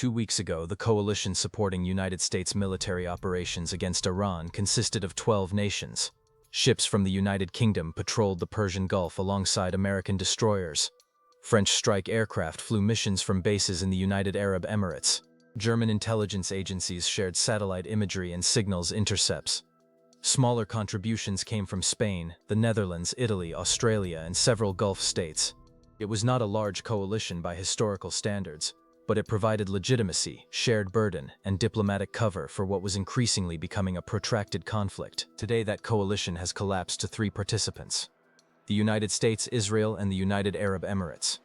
2 weeks ago, the coalition supporting United States military operations against Iran consisted of 12 nations. Ships from the United Kingdom patrolled the Persian Gulf alongside American destroyers. French strike aircraft flew missions from bases in the United Arab Emirates. German intelligence agencies shared satellite imagery and signals intercepts. Smaller contributions came from Spain, the Netherlands, Italy, Australia, and several Gulf states. It was not a large coalition by historical standards, but it provided legitimacy, shared burden, and diplomatic cover for what was increasingly becoming a protracted conflict. Today, that coalition has collapsed to 3 participants: the United States, Israel, and the United Arab Emirates.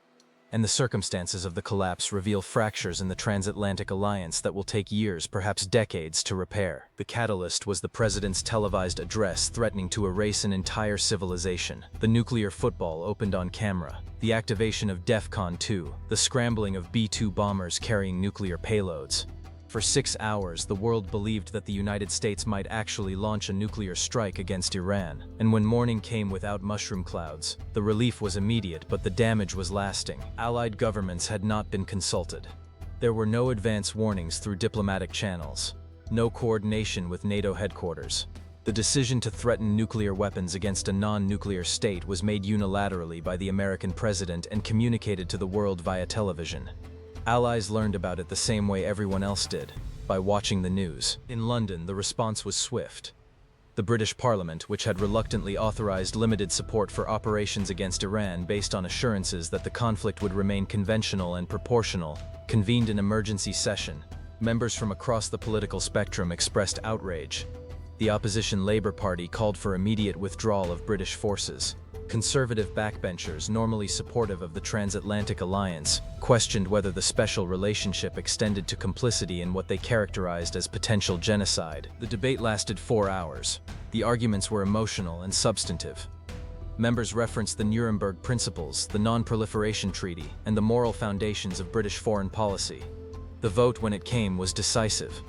And the circumstances of the collapse reveal fractures in the Transatlantic alliance that will take years, perhaps decades, to repair. The catalyst was the president's televised address threatening to erase an entire civilization. The nuclear football opened on camera. The activation of DEFCON 2, the scrambling of B-2 bombers carrying nuclear payloads. For 6 hours, the world believed that the United States might actually launch a nuclear strike against Iran. And when morning came without mushroom clouds, the relief was immediate, but the damage was lasting. Allied governments had not been consulted. There were no advance warnings through diplomatic channels, no coordination with NATO headquarters. The decision to threaten nuclear weapons against a non-nuclear state was made unilaterally by the American president and communicated to the world via television. Allies learned about it the same way everyone else did, by watching the news. In London, the response was swift. The British Parliament, which had reluctantly authorized limited support for operations against Iran based on assurances that the conflict would remain conventional and proportional, convened an emergency session. Members from across the political spectrum expressed outrage. The opposition Labour Party called for immediate withdrawal of British forces. Conservative backbenchers, normally supportive of the Transatlantic alliance, questioned whether the special relationship extended to complicity in what they characterized as potential genocide. The debate lasted 4 hours. The arguments were emotional and substantive. Members referenced the Nuremberg principles, the Non-Proliferation Treaty, and the moral foundations of British foreign policy. The vote, when it came, was decisive.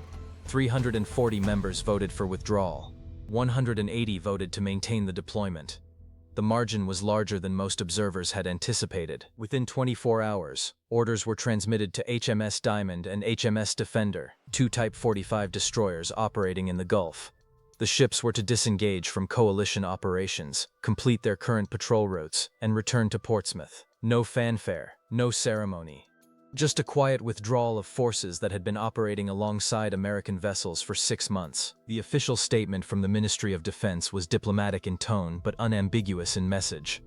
340 members voted for withdrawal. 180 voted to maintain the deployment. The margin was larger than most observers had anticipated. Within 24 hours, orders were transmitted to HMS Diamond and HMS Defender, 2 Type 45 destroyers operating in the Gulf. The ships were to disengage from coalition operations, complete their current patrol routes, and return to Portsmouth. No fanfare, no ceremony. Just a quiet withdrawal of forces that had been operating alongside American vessels for 6 months. The official statement from the Ministry of Defense was diplomatic in tone but unambiguous in message.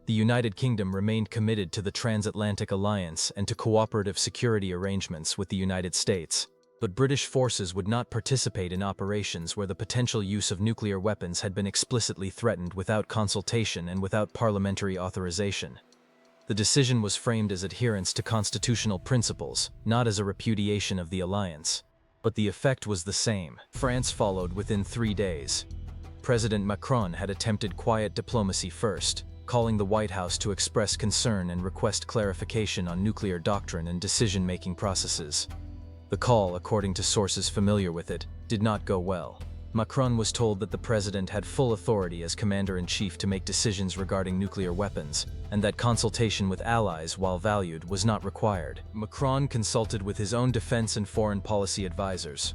The United Kingdom remained committed to the Transatlantic alliance and to cooperative security arrangements with the United States. But British forces would not participate in operations where the potential use of nuclear weapons had been explicitly threatened without consultation and without parliamentary authorization. The decision was framed as adherence to constitutional principles, not as a repudiation of the alliance. But the effect was the same. France followed within 3 days. President Macron had attempted quiet diplomacy first, calling the White House to express concern and request clarification on nuclear doctrine and decision-making processes. The call, according to sources familiar with it, did not go well. Macron was told that the president had full authority as commander-in-chief to make decisions regarding nuclear weapons, and that consultation with allies, while valued, was not required. Macron consulted with his own defense and foreign policy advisors.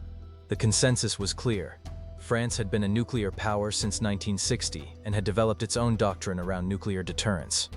The consensus was clear. France had been a nuclear power since 1960 and had developed its own doctrine around nuclear deterrence.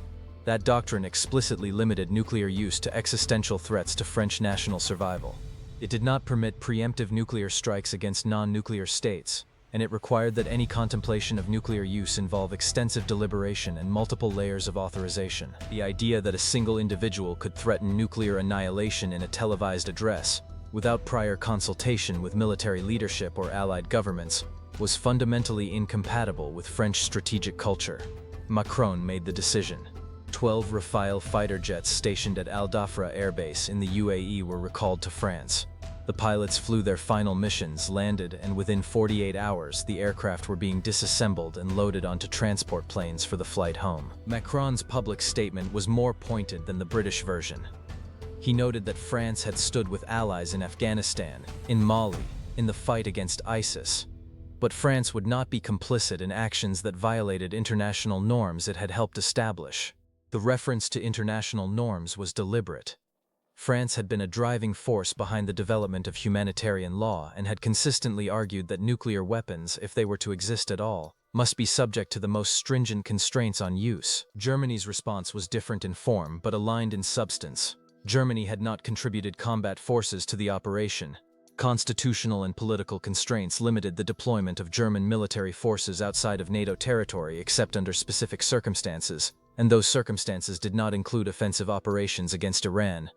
That doctrine explicitly limited nuclear use to existential threats to French national survival. It did not permit preemptive nuclear strikes against non-nuclear states, and it required that any contemplation of nuclear use involve extensive deliberation and multiple layers of authorization. The idea that a single individual could threaten nuclear annihilation in a televised address, without prior consultation with military leadership or allied governments, was fundamentally incompatible with French strategic culture. Macron made the decision. 12 Rafale fighter jets stationed at Dhafra Air Base in the UAE were recalled to France. The pilots flew their final missions, landed, and within 48 hours, the aircraft were being disassembled and loaded onto transport planes for the flight home. Macron's public statement was more pointed than the British version. He noted that France had stood with allies in Afghanistan, in Mali, in the fight against ISIS. But France would not be complicit in actions that violated international norms it had helped establish. The reference to international norms was deliberate. France had been a driving force behind the development of humanitarian law and had consistently argued that nuclear weapons, if they were to exist at all, must be subject to the most stringent constraints on use. Germany's response was different in form but aligned in substance. Germany had not contributed combat forces to the operation. Constitutional and political constraints limited the deployment of German military forces outside of NATO territory except under specific circumstances, and those circumstances did not include offensive operations against Iran.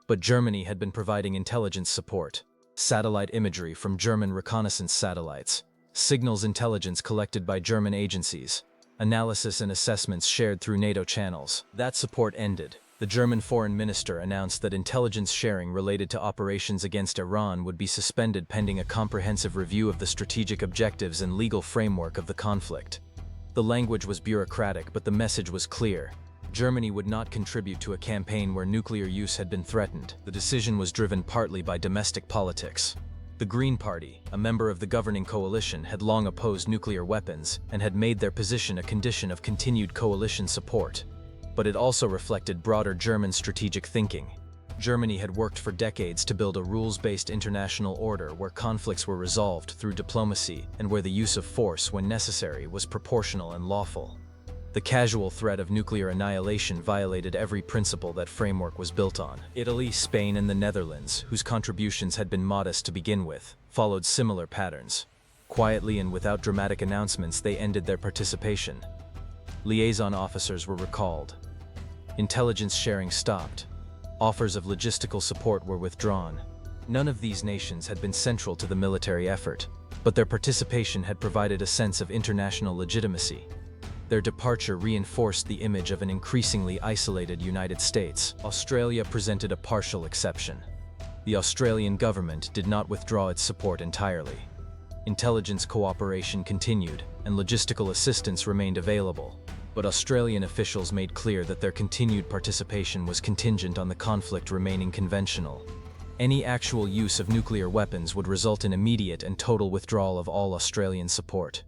But Germany had been providing intelligence support, satellite imagery from German reconnaissance satellites, signals intelligence collected by German agencies, analysis and assessments shared through NATO channels. That support ended. The German foreign minister announced that intelligence sharing related to operations against Iran would be suspended pending a comprehensive review of the strategic objectives and legal framework of the conflict. The language was bureaucratic, but the message was clear. Germany would not contribute to a campaign where nuclear use had been threatened. The decision was driven partly by domestic politics. The Green Party, a member of the governing coalition, had long opposed nuclear weapons and had made their position a condition of continued coalition support. But it also reflected broader German strategic thinking. Germany had worked for decades to build a rules-based international order where conflicts were resolved through diplomacy and where the use of force, when necessary, was proportional and lawful. The casual threat of nuclear annihilation violated every principle that framework was built on. Italy, Spain, and the Netherlands, whose contributions had been modest to begin with, followed similar patterns. Quietly and without dramatic announcements, they ended their participation. Liaison officers were recalled. Intelligence sharing stopped. Offers of logistical support were withdrawn. None of these nations had been central to the military effort, but their participation had provided a sense of international legitimacy. Their departure reinforced the image of an increasingly isolated United States. Australia presented a partial exception. The Australian government did not withdraw its support entirely. Intelligence cooperation continued, and logistical assistance remained available. But Australian officials made clear that their continued participation was contingent on the conflict remaining conventional. Any actual use of nuclear weapons would result in immediate and total withdrawal of all Australian support.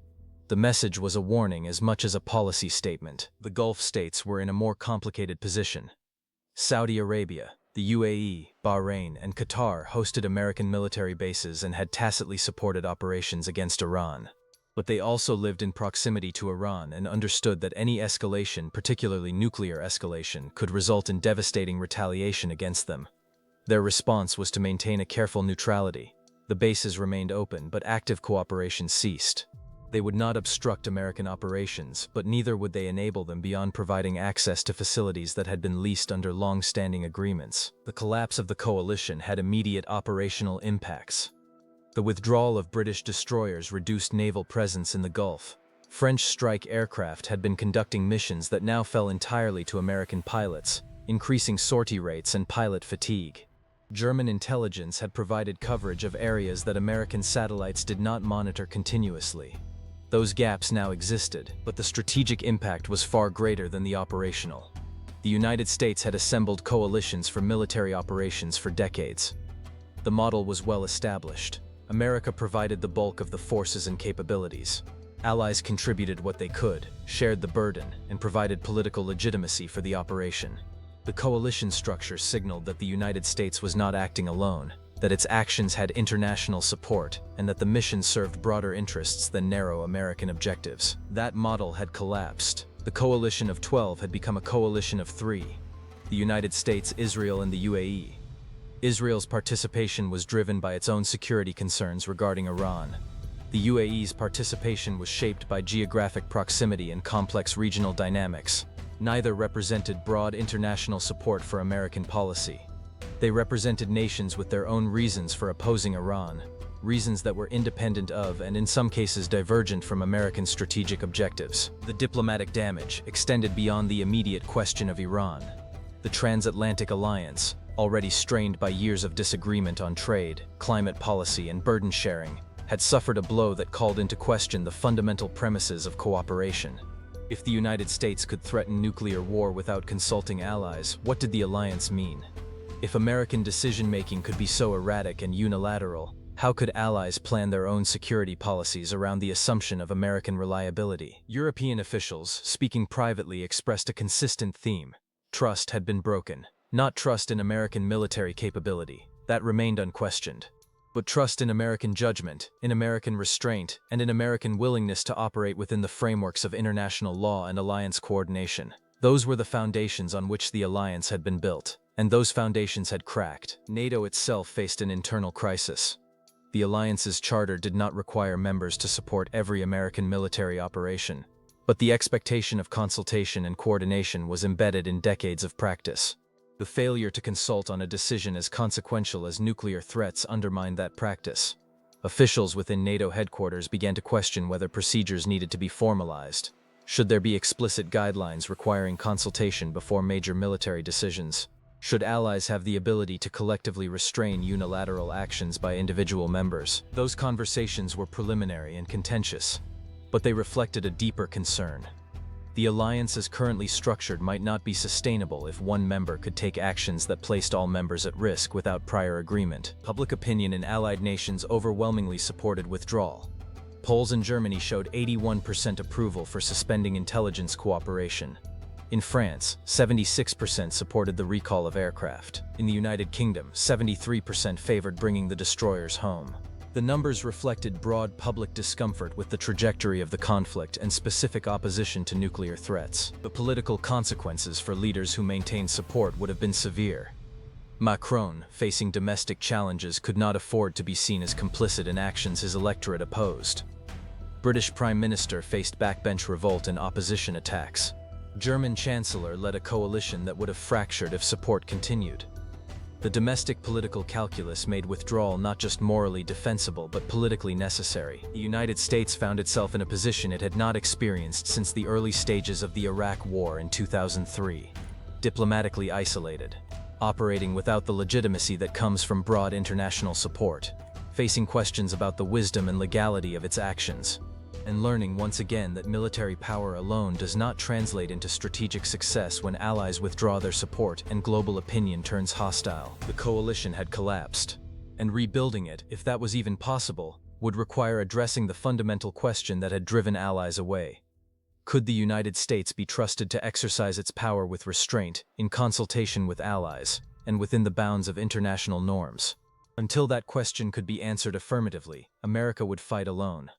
The message was a warning as much as a policy statement. The Gulf states were in a more complicated position. Saudi Arabia, the UAE, Bahrain, and Qatar hosted American military bases and had tacitly supported operations against Iran. But they also lived in proximity to Iran and understood that any escalation, particularly nuclear escalation, could result in devastating retaliation against them. Their response was to maintain a careful neutrality. The bases remained open, but active cooperation ceased. They would not obstruct American operations, but neither would they enable them beyond providing access to facilities that had been leased under long-standing agreements. The collapse of the coalition had immediate operational impacts. The withdrawal of British destroyers reduced naval presence in the Gulf. French strike aircraft had been conducting missions that now fell entirely to American pilots, increasing sortie rates and pilot fatigue. German intelligence had provided coverage of areas that American satellites did not monitor continuously. Those gaps now existed, but the strategic impact was far greater than the operational. The United States had assembled coalitions for military operations for decades. The model was well established. America provided the bulk of the forces and capabilities. Allies contributed what they could, shared the burden, and provided political legitimacy for the operation. The coalition structure signaled that the United States was not acting alone, that its actions had international support, and that the mission served broader interests than narrow American objectives. That model had collapsed. The coalition of 12 had become a coalition of 3: the United States, Israel, and the UAE. Israel's participation was driven by its own security concerns regarding Iran. The UAE's participation was shaped by geographic proximity and complex regional dynamics. Neither represented broad international support for American policy. They represented nations with their own reasons for opposing Iran, reasons that were independent of and in some cases divergent from American strategic objectives. The diplomatic damage extended beyond the immediate question of Iran. The Transatlantic alliance, already strained by years of disagreement on trade, climate policy, and burden sharing, had suffered a blow that called into question the fundamental premises of cooperation. If the United States could threaten nuclear war without consulting allies, what did the alliance mean? If American decision-making could be so erratic and unilateral, how could allies plan their own security policies around the assumption of American reliability? European officials, speaking privately, expressed a consistent theme. Trust had been broken. Not trust in American military capability, that remained unquestioned, but trust in American judgment, in American restraint, and in American willingness to operate within the frameworks of international law and alliance coordination. Those were the foundations on which the alliance had been built, and those foundations had cracked. NATO itself faced an internal crisis. The alliance's charter did not require members to support every American military operation, but the expectation of consultation and coordination was embedded in decades of practice. The failure to consult on a decision as consequential as nuclear threats undermined that practice. Officials within NATO headquarters began to question whether procedures needed to be formalized. Should there be explicit guidelines requiring consultation before major military decisions? Should allies have the ability to collectively restrain unilateral actions by individual members? Those conversations were preliminary and contentious, but they reflected a deeper concern. The alliance as currently structured might not be sustainable if one member could take actions that placed all members at risk without prior agreement. Public opinion in allied nations overwhelmingly supported withdrawal. Polls in Germany showed 81% approval for suspending intelligence cooperation. In France, 76% supported the recall of aircraft. In the United Kingdom, 73% favored bringing the destroyers home. The numbers reflected broad public discomfort with the trajectory of the conflict and specific opposition to nuclear threats. The political consequences for leaders who maintained support would have been severe. Macron, facing domestic challenges, could not afford to be seen as complicit in actions his electorate opposed. British Prime Minister faced backbench revolt and opposition attacks. German Chancellor led a coalition that would have fractured if support continued. The domestic political calculus made withdrawal not just morally defensible but politically necessary. The United States found itself in a position it had not experienced since the early stages of the Iraq War in 2003. Diplomatically isolated, operating without the legitimacy that comes from broad international support, facing questions about the wisdom and legality of its actions, and learning once again that military power alone does not translate into strategic success when allies withdraw their support and global opinion turns hostile. The coalition had collapsed, and rebuilding it, if that was even possible, would require addressing the fundamental question that had driven allies away. Could the United States be trusted to exercise its power with restraint, in consultation with allies, and within the bounds of international norms? Until that question could be answered affirmatively, America would fight alone.